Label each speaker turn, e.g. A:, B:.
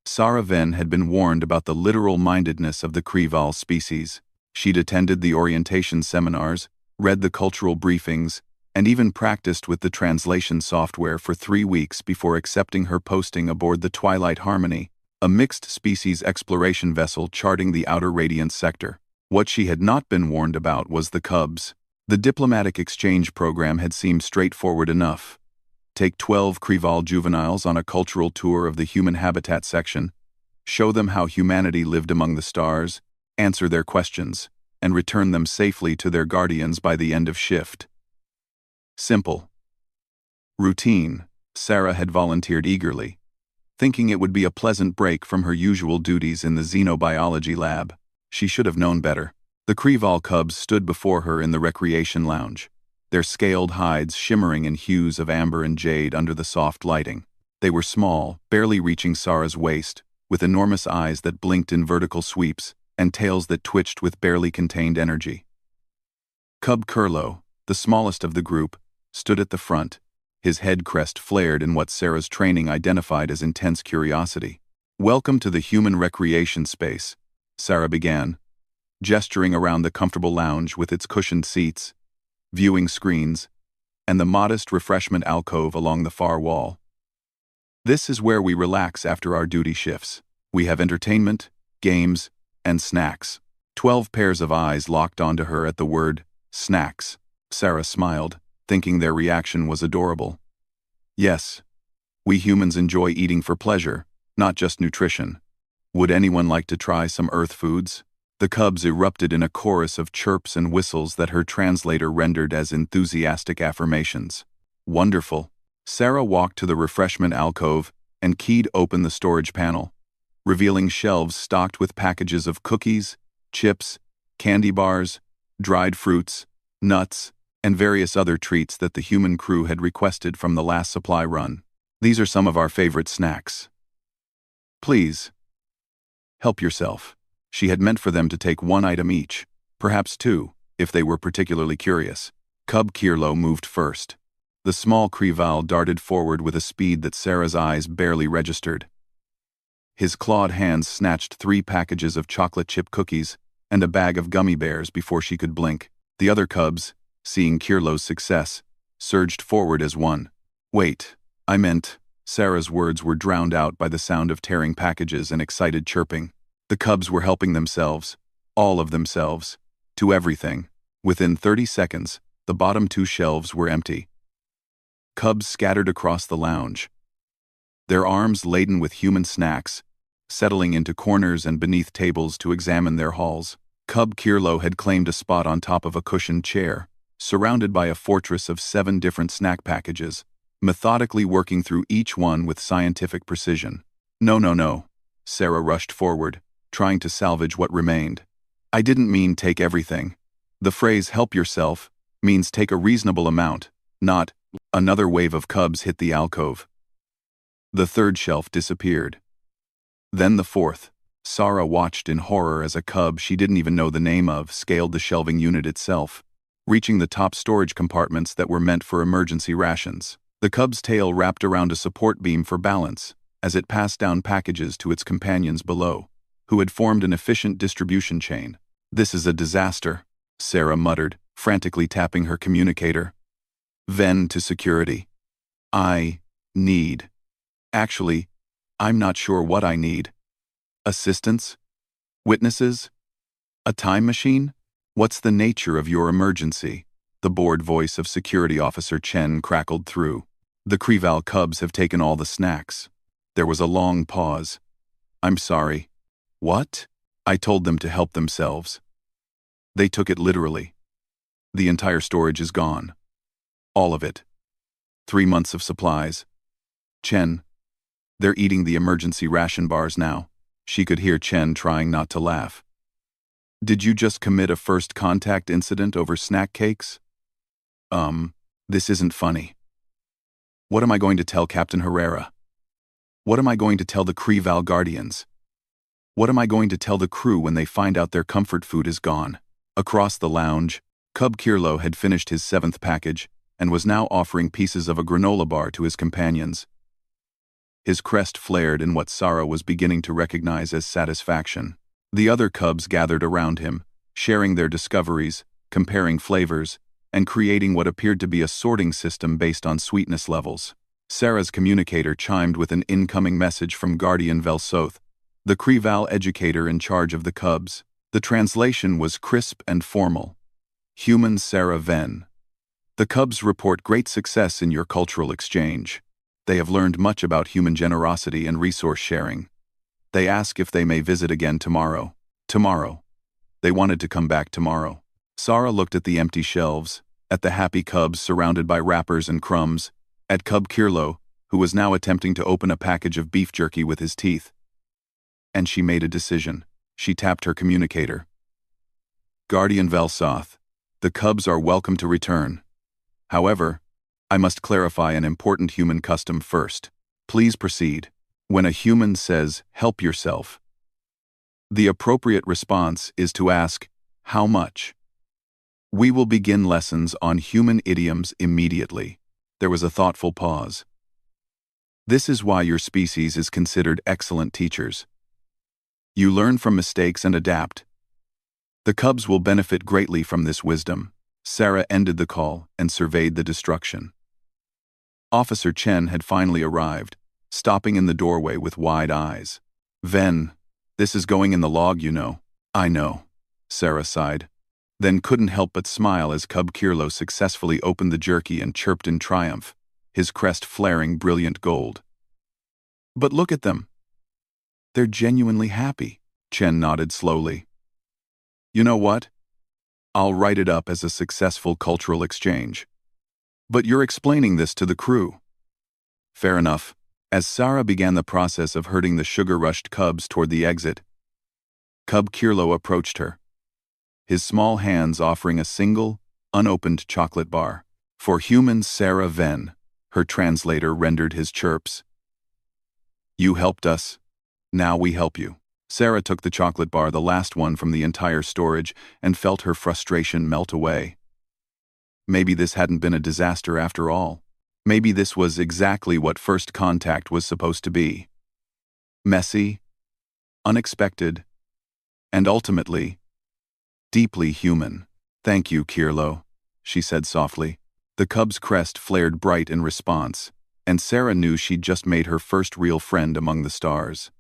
A: Sarah Venn had been warned about the literal mindedness of the Creval species. She'd attended the orientation seminars, read the cultural briefings, and even practiced with the translation software for 3 weeks before accepting her posting aboard the Twilight Harmony, a mixed-species exploration vessel charting the outer Radiance sector. What she had not been warned about was the Cubs. The diplomatic exchange program had seemed straightforward enough. Take 12 Creval juveniles on a cultural tour of the human habitat section, show them how humanity lived among the stars, answer their questions, and return them safely to their guardians by the end of shift. Simple. Routine. Sarah had volunteered eagerly, thinking it would be a pleasant break from her usual duties in the xenobiology lab. She should have known better. The Creval cubs stood before her in the recreation lounge, their scaled hides shimmering in hues of amber and jade under the soft lighting. They were small, barely reaching Sarah's waist, with enormous eyes that blinked in vertical sweeps and tails that twitched with barely contained energy. Cub Curlo, the smallest of the group, stood at the front, his head crest flared in what Sarah's training identified as intense curiosity. "Welcome to the human recreation space," Sarah began, gesturing around the comfortable lounge with its cushioned seats, viewing screens, and the modest refreshment alcove along the far wall. "This is where we relax after our duty shifts. We have entertainment, games, and snacks." 12 pairs of eyes locked onto her at the word, snacks. Sarah smiled, thinking their reaction was adorable. "Yes, we humans enjoy eating for pleasure, not just nutrition. Would anyone like to try some Earth foods?" The cubs erupted in a chorus of chirps and whistles that her translator rendered as enthusiastic affirmations. "Wonderful." Sarah walked to the refreshment alcove and keyed open the storage panel, revealing shelves stocked with packages of cookies, chips, candy bars, dried fruits, nuts, and various other treats that the human crew had requested from the last supply run. "These are some of our favorite snacks. Please, help yourself." She had meant for them to take one item each, perhaps two, if they were particularly curious. Cub Kirlo moved first. The small Creval darted forward with a speed that Sarah's eyes barely registered. His clawed hands snatched 3 packages of chocolate chip cookies and a bag of gummy bears before she could blink. The other cubs, seeing Kirlo's success, surged forward as one. "Wait, I meant..." Sarah's words were drowned out by the sound of tearing packages and excited chirping. The cubs were helping themselves, all of themselves, to everything. Within 30 seconds, the bottom 2 shelves were empty. Cubs scattered across the lounge, their arms laden with human snacks, settling into corners and beneath tables to examine their hauls. Cub Kirlo had claimed a spot on top of a cushioned chair, surrounded by a fortress of 7 different snack packages, methodically working through each one with scientific precision. "No, no, no." Sarah rushed forward, trying to salvage what remained. "I didn't mean take everything. The phrase 'help yourself' means take a reasonable amount, not..." Another wave of cubs hit the alcove. The 3rd shelf disappeared. Then the 4th. Sarah watched in horror as a cub she didn't even know the name of scaled the shelving unit itself, reaching the top storage compartments that were meant for emergency rations. The cub's tail wrapped around a support beam for balance as it passed down packages to its companions below, who had formed an efficient distribution chain. "This is a disaster," Sarah muttered, frantically tapping her communicator. "Venn to security. I need. Actually, I'm not sure what I need. Assistance? Witnesses? A time machine? What's the nature of your emergency?" The bored voice of Security Officer Chen crackled through. "The Creval cubs have taken all the snacks." There was a long pause. "I'm sorry." "What?" "I told them to help themselves. They took it literally. The entire storage is gone. All of it. 3 months of supplies. Chen, they're eating the emergency ration bars now." She could hear Chen trying not to laugh. "Did you just commit a first contact incident over snack cakes?" This isn't funny. What am I going to tell Captain Herrera? What am I going to tell the Creval Guardians? What am I going to tell the crew when they find out their comfort food is gone?" Across the lounge, Cub Kirlo had finished his 7th package and was now offering pieces of a granola bar to his companions. His crest flared in what Sarah was beginning to recognize as satisfaction. The other cubs gathered around him, sharing their discoveries, comparing flavors, and creating what appeared to be a sorting system based on sweetness levels. Sarah's communicator chimed with an incoming message from Guardian Velsoth, the Krival educator in charge of the cubs. The translation was crisp and formal. Human Sarah Ven. The cubs report great success in your cultural exchange. They have learned much about human generosity and resource sharing. They ask if they may visit again tomorrow. Tomorrow. They wanted to come back tomorrow. Sarah looked at the empty shelves, at the happy cubs surrounded by wrappers and crumbs, at Cub Kirlo, who was now attempting to open a package of beef jerky with his teeth. And she made a decision. She tapped her communicator. Guardian Velsoth, the cubs are welcome to return. However, I must clarify an important human custom first. Please proceed. When a human says, help yourself, the appropriate response is to ask, how much? We will begin lessons on human idioms immediately. There was a thoughtful pause. This is why your species is considered excellent teachers. You learn from mistakes and adapt. The cubs will benefit greatly from this wisdom. Sarah ended the call and surveyed the destruction. Officer Chen had finally arrived, stopping in the doorway with wide eyes. Ven, this is going in the log, you know. I know, Sarah sighed, then couldn't help but smile as Cub Kirlo successfully opened the jerky and chirped in triumph, his crest flaring brilliant gold. But look at them. They're genuinely happy, Chen nodded slowly. You know what? I'll write it up as a successful cultural exchange. But you're explaining this to the crew. Fair enough. As Sarah began the process of herding the sugar-rushed cubs toward the exit, Cub Kirlo approached her, his small hands offering a single, unopened chocolate bar. For human Sarah Ven, her translator rendered his chirps. You helped us. Now we help you. Sarah took the chocolate bar, the last one from the entire storage, and felt her frustration melt away. Maybe this hadn't been a disaster after all. Maybe this was exactly what first contact was supposed to be. Messy, unexpected, and ultimately, deeply human. Thank you, Kirlo, she said softly. The cub's crest flared bright in response, and Sarah knew she'd just made her first real friend among the stars.